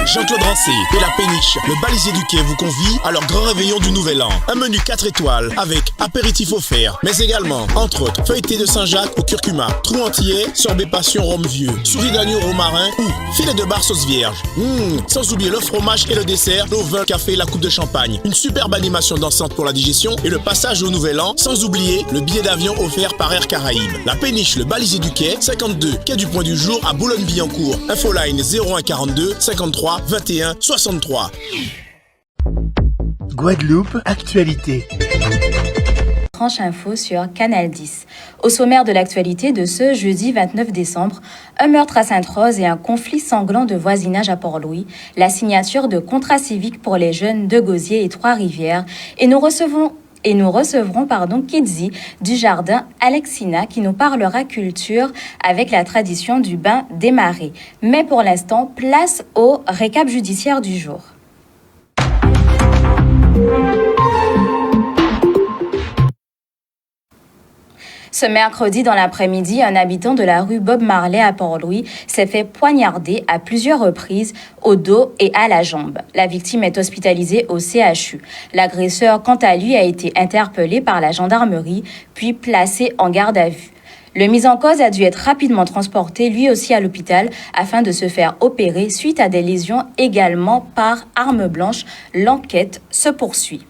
Jean-Claude Rancé et la Péniche, le balisier du quai vous convie à leur grand réveillon du Nouvel An. Un menu 4 étoiles avec apéritif offert, mais également, entre autres, feuilleté de Saint-Jacques au curcuma, trou entier, sorbet passion rhum vieux, souris d'agneau romarin ou filet de bar sauce vierge. Sans oublier le fromage et le dessert, l'eau, vin, café et la coupe de champagne. Une superbe animation dansante pour la digestion et le passage au Nouvel An, sans oublier le billet d'avion offert par Air Caraïbes. La Péniche, le balisier du quai, 52, quai du Point du Jour à Boulogne-Billancourt. Infoline 01 42 53 21 63. Guadeloupe, actualité. Tranche info sur Canal 10. Au sommaire de l'actualité de ce jeudi 29 décembre, un meurtre à Sainte-Rose et un conflit sanglant de voisinage à Port-Louis, la signature de contrats civiques pour les jeunes de Gosier et Trois-Rivières, et nous recevrons Kidzi du jardin Alexina qui nous parlera culture avec la tradition du bain des marées. Mais pour l'instant, place au récap judiciaire du jour. Ce mercredi, dans l'après-midi, un habitant de la rue Bob Marley à Port-Louis s'est fait poignarder à plusieurs reprises au dos et à la jambe. La victime est hospitalisée au CHU. L'agresseur, quant à lui, a été interpellé par la gendarmerie, puis placé en garde à vue. Le mis en cause a dû être rapidement transporté, lui aussi, à l'hôpital afin de se faire opérer suite à des lésions également par arme blanche. L'enquête se poursuit.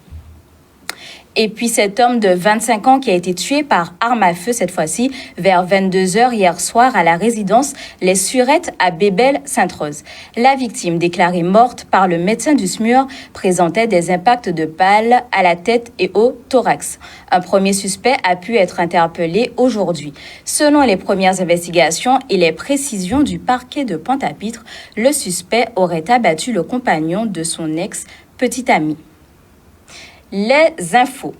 Et puis cet homme de 25 ans qui a été tué par arme à feu cette fois-ci vers 22h hier soir à la résidence Les Surettes à Bébel-Sainte-Rose. La victime, déclarée morte par le médecin du SMUR, présentait des impacts de balles à la tête et au thorax. Un premier suspect a pu être interpellé aujourd'hui. Selon les premières investigations et les précisions du parquet de Pointe-à-Pitre, le suspect aurait abattu le compagnon de son ex-petite amie. Les infos.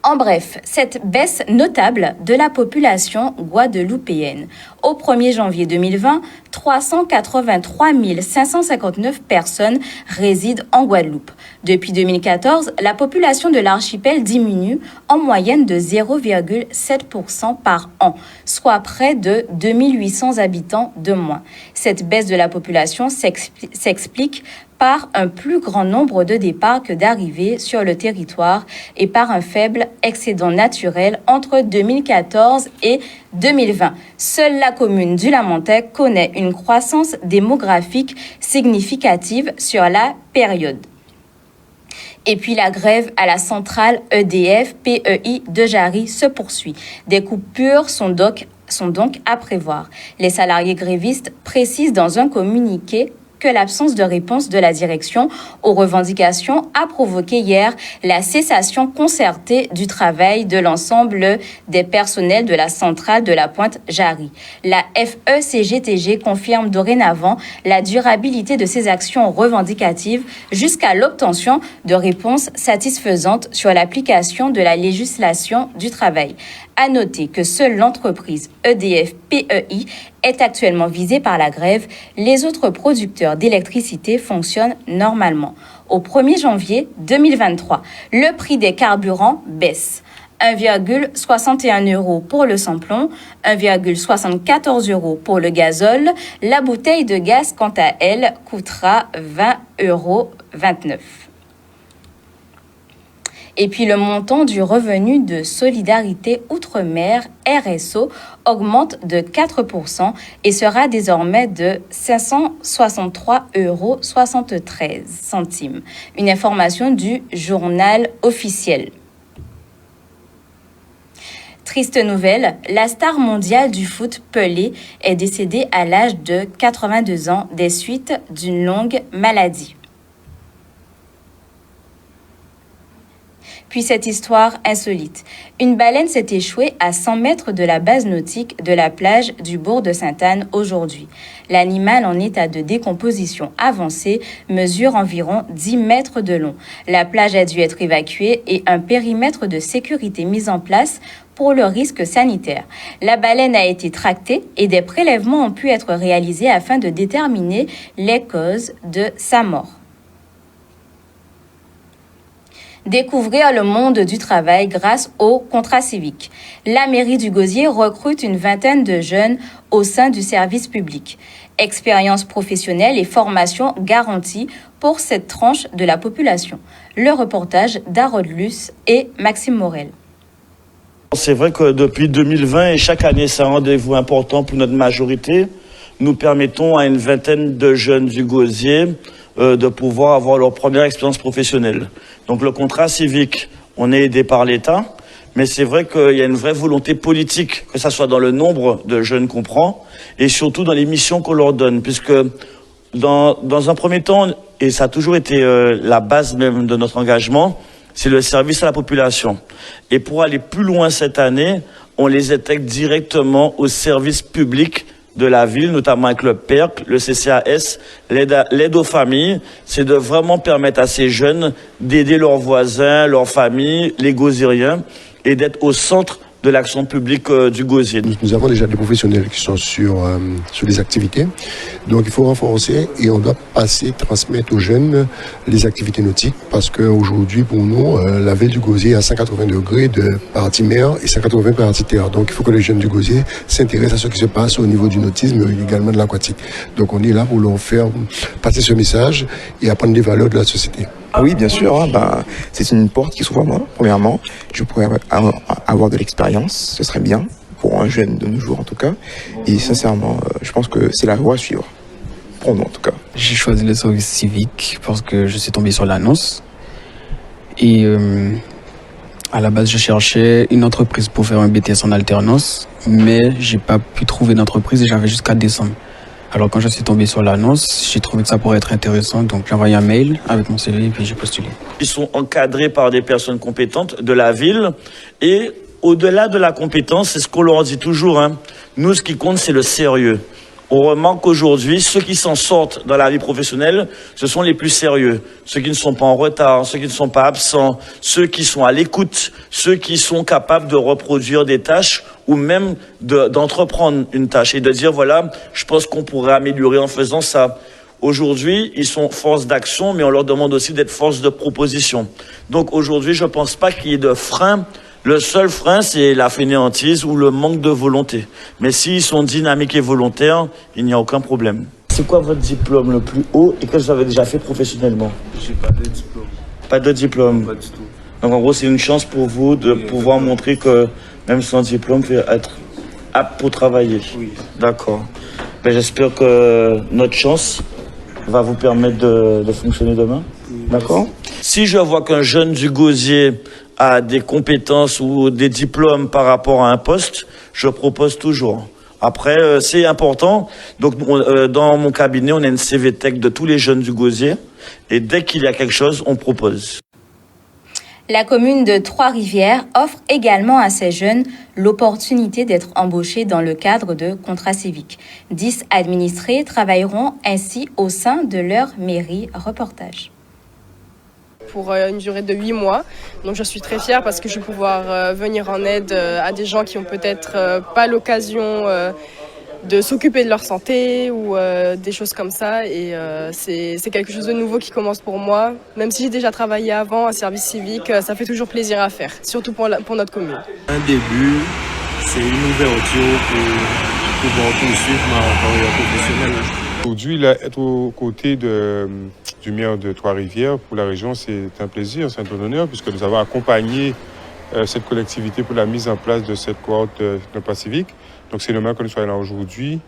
En bref, cette baisse notable de la population guadeloupéenne. Au 1er janvier 2020, 383 559 personnes résident en Guadeloupe. Depuis 2014, la population de l'archipel diminue en moyenne de 0,7% par an, soit près de 2800 habitants de moins. Cette baisse de la population s'explique par un plus grand nombre de départs que d'arrivées sur le territoire et par un faible excédent naturel entre 2014 et 2020. Seule la commune du Lamentais connaît une croissance démographique significative sur la période. Et puis la grève à la centrale EDF-PEI de Jarry se poursuit. Des coupures sont donc à prévoir. Les salariés grévistes précisent dans un communiqué que l'absence de réponse de la direction aux revendications a provoqué hier la cessation concertée du travail de l'ensemble des personnels de la centrale de la Pointe-Jarry. La FECGTG confirme dorénavant la durabilité de ces actions revendicatives jusqu'à l'obtention de réponses satisfaisantes sur l'application de la législation du travail. À noter que seule l'entreprise EDF-PEI est actuellement visée par la grève. Les autres producteurs d'électricité fonctionnent normalement. Au 1er janvier 2023, le prix des carburants baisse. 1,61 € pour le samplon, 1,74 € pour le gazole. La bouteille de gaz, quant à elle, coûtera 20,29 €. Et puis le montant du revenu de solidarité outre-mer, RSO, augmente de 4% et sera désormais de 563,73 €. Une information du journal officiel. Triste nouvelle, la star mondiale du foot Pelé est décédée à l'âge de 82 ans des suites d'une longue maladie. Puis cette histoire insolite. Une baleine s'est échouée à 100 mètres de la base nautique de la plage du bourg de Sainte-Anne aujourd'hui. L'animal en état de décomposition avancée mesure environ 10 mètres de long. La plage a dû être évacuée et un périmètre de sécurité mis en place pour le risque sanitaire. La baleine a été tractée et des prélèvements ont pu être réalisés afin de déterminer les causes de sa mort. Découvrir le monde du travail grâce au contrat civique. La mairie du Gosier recrute une vingtaine de jeunes au sein du service public. Expérience professionnelle et formation garantie pour cette tranche de la population. Le reportage d'Harold Luce et Maxime Morel. C'est vrai que depuis 2020 et chaque année, c'est un rendez-vous important pour notre majorité. Nous permettons à une vingtaine de jeunes du Gosier de pouvoir avoir leur première expérience professionnelle. Donc le contrat civique, on est aidé par l'État, mais c'est vrai qu'il y a une vraie volonté politique, que ce soit dans le nombre de jeunes qu'on prend et surtout dans les missions qu'on leur donne, puisque dans un premier temps, et ça a toujours été la base même de notre engagement, c'est le service à la population. Et pour aller plus loin cette année, on les intègre directement au service public de la ville, notamment avec le PERC, le CCAS, l'aide aux familles. C'est de vraiment permettre à ces jeunes d'aider leurs voisins, leurs familles, les Gosieriens, et d'être au centre de l'action publique du Gosier. Nous avons déjà des professionnels qui sont sur les activités. Donc il faut renforcer et on doit transmettre aux jeunes les activités nautiques parce qu'aujourd'hui, pour nous, la ville du Gosier est à 180 degrés de partie mer et 180 partie terre. Donc il faut que les jeunes du Gosier s'intéressent à ce qui se passe au niveau du nautisme et également de l'aquatique. Donc on est là pour leur faire passer ce message et apprendre des valeurs de la société. Oui, bien sûr. C'est une porte qui s'ouvre à moi, premièrement. Je pourrais avoir de l'expérience, ce serait bien, pour un jeune de nos jours en tout cas. Et sincèrement, je pense que c'est la voie à suivre, pour nous en tout cas. J'ai choisi le service civique parce que je suis tombé sur l'annonce. Et à la base, je cherchais une entreprise pour faire un BTS en alternance, mais j'ai pas pu trouver d'entreprise et j'avais jusqu'à décembre. Alors quand je suis tombé sur l'annonce, j'ai trouvé que ça pourrait être intéressant, donc j'ai envoyé un mail avec mon CV et puis j'ai postulé. Ils sont encadrés par des personnes compétentes de la ville et au-delà de la compétence, c'est ce qu'on leur dit toujours, nous ce qui compte c'est le sérieux. On remarque qu'aujourd'hui, ceux qui s'en sortent dans la vie professionnelle, ce sont les plus sérieux. Ceux qui ne sont pas en retard, ceux qui ne sont pas absents, ceux qui sont à l'écoute, ceux qui sont capables de reproduire des tâches ou même d'entreprendre une tâche et de dire, voilà, je pense qu'on pourrait améliorer en faisant ça. Aujourd'hui, ils sont force d'action, mais on leur demande aussi d'être force de proposition. Donc aujourd'hui, je ne pense pas qu'il y ait de frein. Le seul frein, c'est la fainéantise ou le manque de volonté. Mais s'ils sont dynamiques et volontaires, il n'y a aucun problème. C'est quoi votre diplôme le plus haut et que vous avez déjà fait professionnellement? J'ai pas de diplôme. Pas de diplôme? Pas du tout. Donc en gros, c'est une chance pour vous de pouvoir montrer que même sans diplôme, vous pouvez être apte pour travailler. Oui. D'accord. Ben, j'espère que notre chance va vous permettre de fonctionner demain. Oui, d'accord. Si je vois qu'un jeune du Gosier a des compétences ou des diplômes par rapport à un poste, je propose toujours. Après, c'est important. Donc, dans mon cabinet, on a une CV Tech de tous les jeunes du Gosier. Et dès qu'il y a quelque chose, on propose. La commune de Trois-Rivières offre également à ces jeunes l'opportunité d'être embauchés dans le cadre de contrats civiques. 10 administrés travailleront ainsi au sein de leur mairie. Reportage. Pour une durée de 8 mois. Donc je suis très fière parce que je vais pouvoir venir en aide à des gens qui ont peut-être pas l'occasion de s'occuper de leur santé ou des choses comme ça. Et c'est quelque chose de nouveau qui commence pour moi. Même si j'ai déjà travaillé avant, un service civique, ça fait toujours plaisir à faire, surtout pour notre commune. Un début, c'est une ouverture pour pouvoir poursuivre ma carrière professionnelle. Aujourd'hui, là, être aux côtés du maire de Trois-Rivières pour la région, c'est un plaisir, c'est un honneur, puisque nous avons accompagné cette collectivité pour la mise en place de cette cohorte de pas civique. Donc c'est normal que nous soyons là aujourd'hui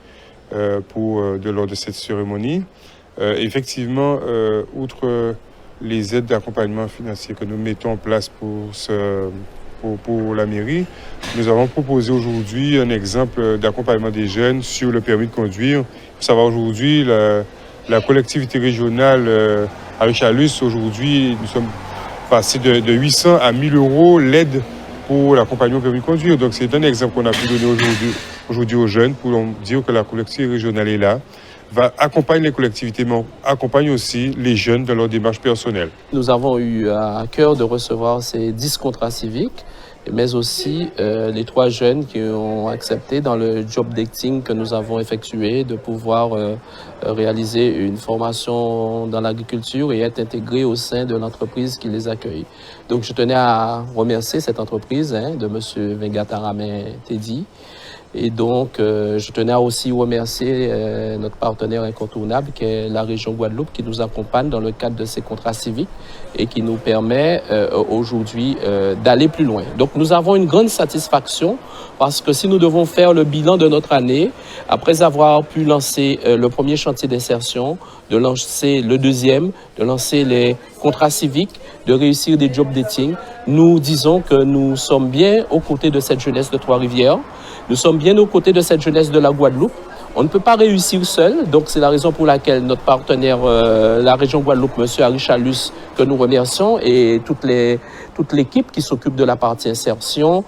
lors de cette cérémonie. Effectivement, outre les aides d'accompagnement financier que nous mettons en place pour la mairie, nous avons proposé aujourd'hui un exemple d'accompagnement des jeunes sur le permis de conduire. Il faut savoir aujourd'hui, la collectivité régionale avec Chalus, aujourd'hui, nous sommes passés de 800 à 1000 euros l'aide pour l'accompagnement au permis de conduire. Donc c'est un exemple qu'on a pu donner aujourd'hui aux jeunes pour dire que la collectivité régionale est là, accompagne les collectivités, mais accompagne aussi les jeunes dans leur démarche personnelle. Nous avons eu à cœur de recevoir ces 10 contrats civiques mais aussi les 3 jeunes qui ont accepté dans le job dating que nous avons effectué de pouvoir réaliser une formation dans l'agriculture et être intégrés au sein de l'entreprise qui les accueille. Donc je tenais à remercier cette entreprise de M. Vengataramen Teddy. Et donc, je tenais à aussi remercier notre partenaire incontournable qui est la région Guadeloupe qui nous accompagne dans le cadre de ces contrats civiques et qui nous permet aujourd'hui d'aller plus loin. Donc, nous avons une grande satisfaction parce que si nous devons faire le bilan de notre année, après avoir pu lancer le premier chantier d'insertion, de lancer le deuxième, de lancer les contrats civiques, de réussir des job dating, nous disons que nous sommes bien aux côtés de cette jeunesse de Trois-Rivières. Nous sommes bien aux côtés de cette jeunesse de la Guadeloupe. On ne peut pas réussir seul, donc c'est la raison pour laquelle notre partenaire, la région Guadeloupe, M. Harry Chalus, que nous remercions, et toute l'équipe qui s'occupe de la partie insertion,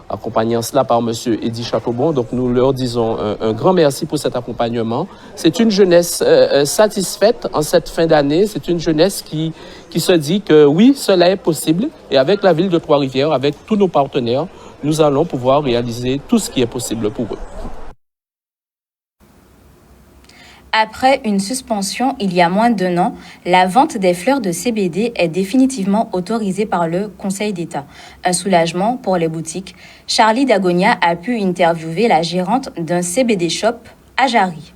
accompagnant cela par M. Eddy Chateaubon. Donc nous leur disons un grand merci pour cet accompagnement. C'est une jeunesse satisfaite en cette fin d'année. C'est une jeunesse qui se dit que oui, cela est possible. Et avec la ville de Trois-Rivières, avec tous nos partenaires, nous allons pouvoir réaliser tout ce qui est possible pour eux. Après une suspension il y a moins d'1 an, la vente des fleurs de CBD est définitivement autorisée par le Conseil d'État. Un soulagement pour les boutiques. Charlie Dagonia a pu interviewer la gérante d'un CBD shop à Jarry.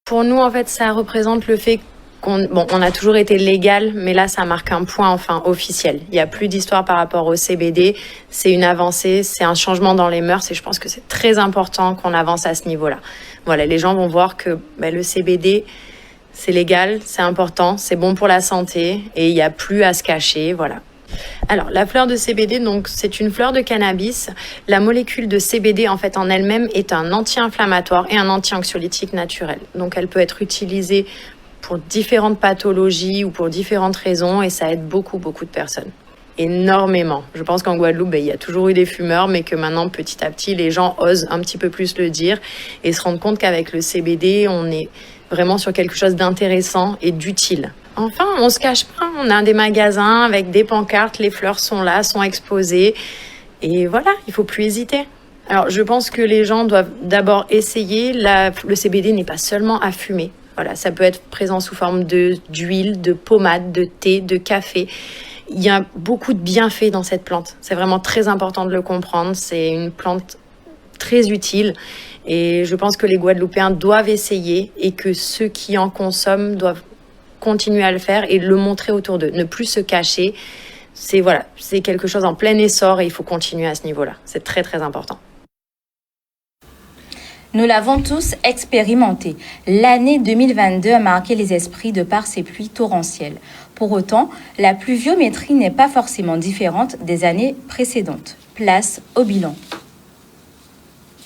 Pour nous, en fait, ça représente le fait on a toujours été légal, mais là, ça marque un point enfin officiel. Il n'y a plus d'histoire par rapport au CBD. C'est une avancée, c'est un changement dans les mœurs et je pense que c'est très important qu'on avance à ce niveau-là. Voilà, les gens vont voir que le CBD, c'est légal, c'est important, c'est bon pour la santé et il n'y a plus à se cacher, voilà. Alors, la fleur de CBD, donc, c'est une fleur de cannabis. La molécule de CBD, en fait, en elle-même, est un anti-inflammatoire et un anti-anxiolytique naturel. Donc, elle peut être utilisée pour différentes pathologies ou pour différentes raisons et ça aide beaucoup de personnes. Énormément. Je pense qu'en Guadeloupe, il y a toujours eu des fumeurs, mais que maintenant, petit à petit, les gens osent un petit peu plus le dire et se rendent compte qu'avec le CBD, on est vraiment sur quelque chose d'intéressant et d'utile. Enfin, on se cache pas, on a des magasins avec des pancartes, les fleurs sont là, sont exposées et voilà, il faut plus hésiter. Alors, je pense que les gens doivent d'abord essayer. Le CBD n'est pas seulement à fumer. Voilà, ça peut être présent sous forme d'huile, de pommade, de thé, de café. Il y a beaucoup de bienfaits dans cette plante. C'est vraiment très important de le comprendre. C'est une plante très utile et je pense que les Guadeloupéens doivent essayer et que ceux qui en consomment doivent continuer à le faire et le montrer autour d'eux. Ne plus se cacher. C'est quelque chose en plein essor et il faut continuer à ce niveau-là. C'est très, très important. Nous l'avons tous expérimenté. L'année 2022 a marqué les esprits de par ses pluies torrentielles. Pour autant, la pluviométrie n'est pas forcément différente des années précédentes. Place au bilan.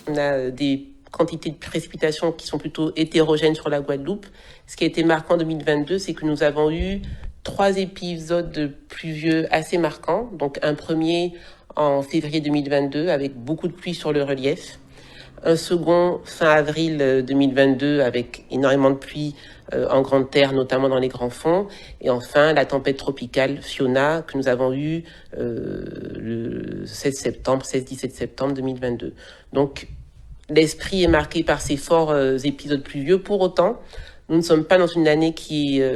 On a des quantités de précipitations qui sont plutôt hétérogènes sur la Guadeloupe. Ce qui a été marquant en 2022, c'est que nous avons eu 3 épisodes pluvieux assez marquants. Donc un premier en février 2022 avec beaucoup de pluie sur le relief. Un second fin avril 2022 avec énormément de pluie en grande terre, notamment dans les grands fonds. Et enfin, la tempête tropicale Fiona que nous avons eue le 16-17 septembre 2022. Donc, l'esprit est marqué par ces forts épisodes pluvieux. Pour autant, nous ne sommes pas dans une année qui est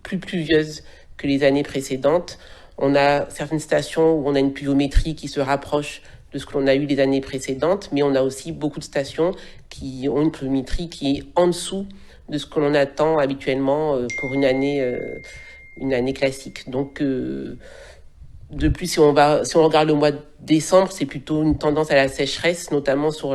plus pluvieuse que les années précédentes. On a certaines stations où on a une pluviométrie qui se rapproche de ce que l'on a eu les années précédentes, mais on a aussi beaucoup de stations qui ont une pluviométrie qui est en dessous de ce que l'on attend habituellement pour une année classique. Donc, de plus, si on regarde le mois de décembre, c'est plutôt une tendance à la sécheresse, notamment sur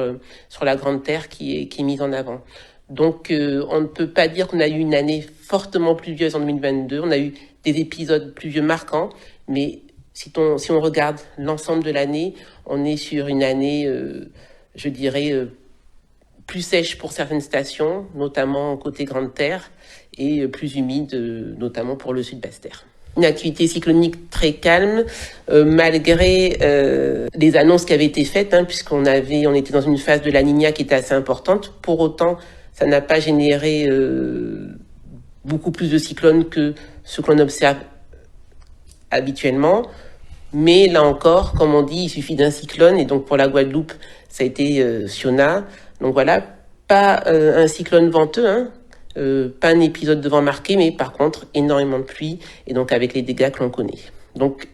la Grande Terre qui est mise en avant. Donc, on ne peut pas dire qu'on a eu une année fortement pluvieuse en 2022. On a eu des épisodes pluvieux marquants, mais si on regarde l'ensemble de l'année, on est sur une année, je dirais, plus sèche pour certaines stations, notamment côté Grande Terre, et plus humide, notamment pour le sud Basse-Terre. Une activité cyclonique très calme, malgré les annonces qui avaient été faites, puisqu'on était dans une phase de la Niña qui était assez importante. Pour autant, ça n'a pas généré beaucoup plus de cyclones que ce qu'on observe habituellement. Mais là encore, comme on dit, il suffit d'un cyclone. Et donc pour la Guadeloupe, ça a été Fiona. Donc voilà, pas un cyclone venteux, hein, pas un épisode de vent marqué, mais par contre énormément de pluie. Et donc avec les dégâts que l'on connaît. Donc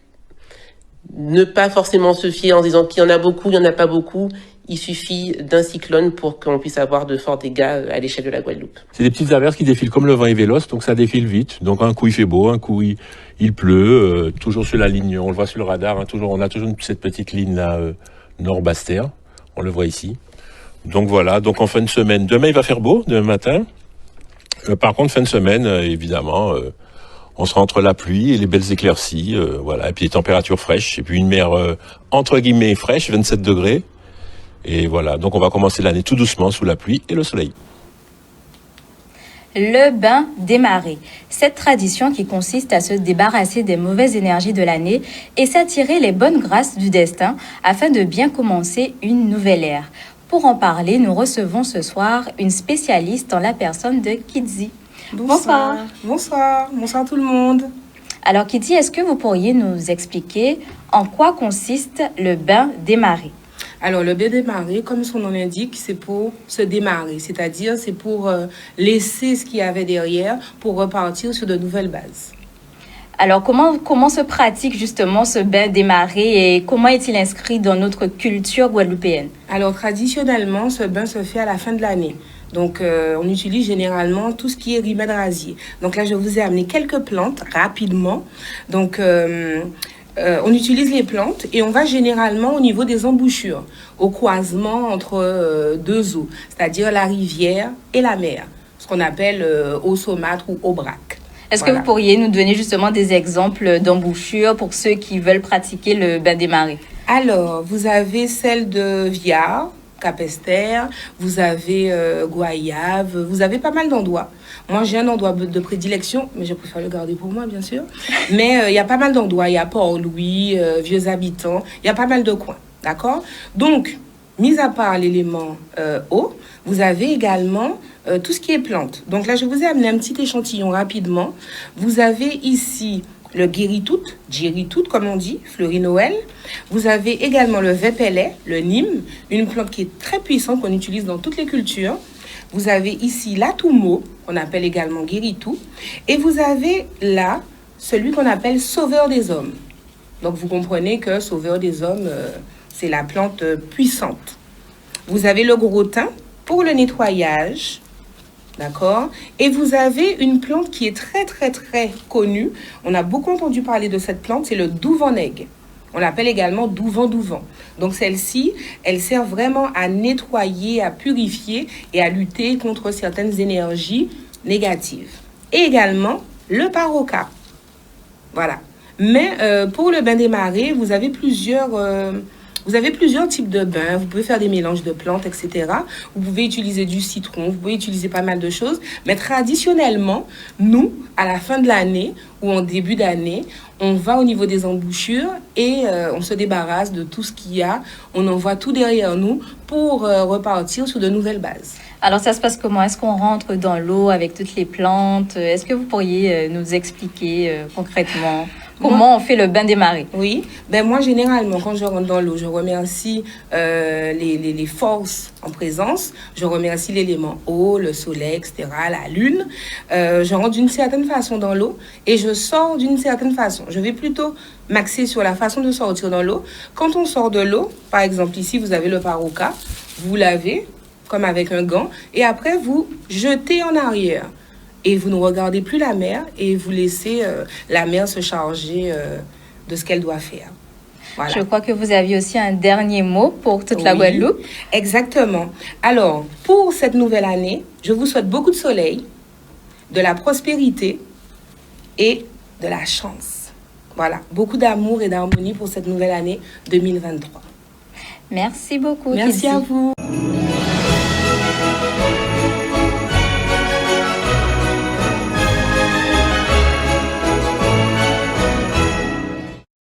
ne pas forcément se fier en disant qu'il y en a beaucoup, il n'y en a pas beaucoup. Il suffit d'un cyclone pour qu'on puisse avoir de forts dégâts à l'échelle de la Guadeloupe. C'est des petites averses qui défilent comme le vent est véloce, donc ça défile vite. Donc un coup il fait beau, un coup il pleut, toujours sur la ligne, on le voit sur le radar, hein, on a toujours cette petite ligne là, nord-Basse-Terre, on le voit ici. Donc voilà, donc en fin de semaine, demain il va faire beau, demain matin. Par contre, fin de semaine, évidemment, on sera entre la pluie et les belles éclaircies, voilà, et puis les températures fraîches, et puis une mer entre guillemets fraîche, 27 degrés. Et voilà, donc on va commencer l'année tout doucement sous la pluie et le soleil. Le bain des marées. Cette tradition qui consiste à se débarrasser des mauvaises énergies de l'année et s'attirer les bonnes grâces du destin afin de bien commencer une nouvelle ère. Pour en parler, nous recevons ce soir une spécialiste en la personne de Kidzi. Bonsoir. Bonsoir tout le monde. Alors Kidzi, est-ce que vous pourriez nous expliquer en quoi consiste le bain des marées? Alors, le bain des marées, comme son nom l'indique, c'est pour se démarrer, c'est-à-dire c'est pour laisser ce qu'il y avait derrière pour repartir sur de nouvelles bases. Alors, comment se pratique justement ce bain des marées et comment est-il inscrit dans notre culture guadeloupéenne? Alors, traditionnellement, ce bain se fait à la fin de l'année. Donc, on utilise généralement tout ce qui est remède rasier. Donc là, je vous ai amené quelques plantes rapidement. Donc, on utilise les plantes et on va généralement au niveau des embouchures, au croisement entre deux eaux, c'est-à-dire la rivière et la mer, ce qu'on appelle eau saumâtre ou eau braque. Est-ce que vous pourriez nous donner justement des exemples d'embouchures pour ceux qui veulent pratiquer le bain des marées? Alors, vous avez celle de Viard, Capesterre, vous avez Goyave, vous avez pas mal d'endroits. Moi, j'ai un endroit de prédilection, mais je préfère le garder pour moi, bien sûr. Mais il y a pas mal d'endroits. Il y a Port-Louis, Vieux Habitants, il y a pas mal de coins, d'accord? Donc, mis à part l'élément eau, vous avez également tout ce qui est plantes. Donc là, je vous ai amené un petit échantillon rapidement. Vous avez ici le guéritout, comme on dit, fleurie Noël. Vous avez également le vépelet, le nîmes, une plante qui est très puissante qu'on utilise dans toutes les cultures. Vous avez ici l'atoumo, qu'on appelle également guéritou. Et vous avez là, celui qu'on appelle sauveur des hommes. Donc vous comprenez que sauveur des hommes, c'est la plante puissante. Vous avez le gros thym pour le nettoyage. D'accord? Et vous avez une plante qui est très, très, très connue. On a beaucoup entendu parler de cette plante, c'est le douvan-aigue. On l'appelle également douvan-douvan. Donc celle-ci, elle sert vraiment à nettoyer, à purifier et à lutter contre certaines énergies négatives. Et également le paroka. Voilà. Mais pour le bain des marées, vous avez plusieurs types de bains. Vous pouvez faire des mélanges de plantes, etc. Vous pouvez utiliser du citron, vous pouvez utiliser pas mal de choses. Mais traditionnellement, nous, à la fin de l'année ou en début d'année, on va au niveau des embouchures et on se débarrasse de tout ce qu'il y a. On envoie tout derrière nous pour repartir sur de nouvelles bases. Alors, ça se passe comment? Est-ce qu'on rentre dans l'eau avec toutes les plantes? Est-ce que vous pourriez nous expliquer concrètement comment on fait le bain des marées? Oui, moi généralement quand je rentre dans l'eau, je remercie les forces en présence, je remercie l'élément eau, le soleil, etc., la lune. Je rentre d'une certaine façon dans l'eau et je sors d'une certaine façon. Je vais plutôt m'axer sur la façon de sortir dans l'eau. Quand on sort de l'eau, par exemple ici vous avez le paroka, vous lavez comme avec un gant et après vous jetez en arrière. Et vous ne regardez plus la mer et vous laissez la mer se charger de ce qu'elle doit faire. Voilà. Je crois que vous aviez aussi un dernier mot pour toute la Guadeloupe. Exactement. Alors, pour cette nouvelle année, je vous souhaite beaucoup de soleil, de la prospérité et de la chance. Voilà, beaucoup d'amour et d'harmonie pour cette nouvelle année 2023. Merci beaucoup. Merci à vous.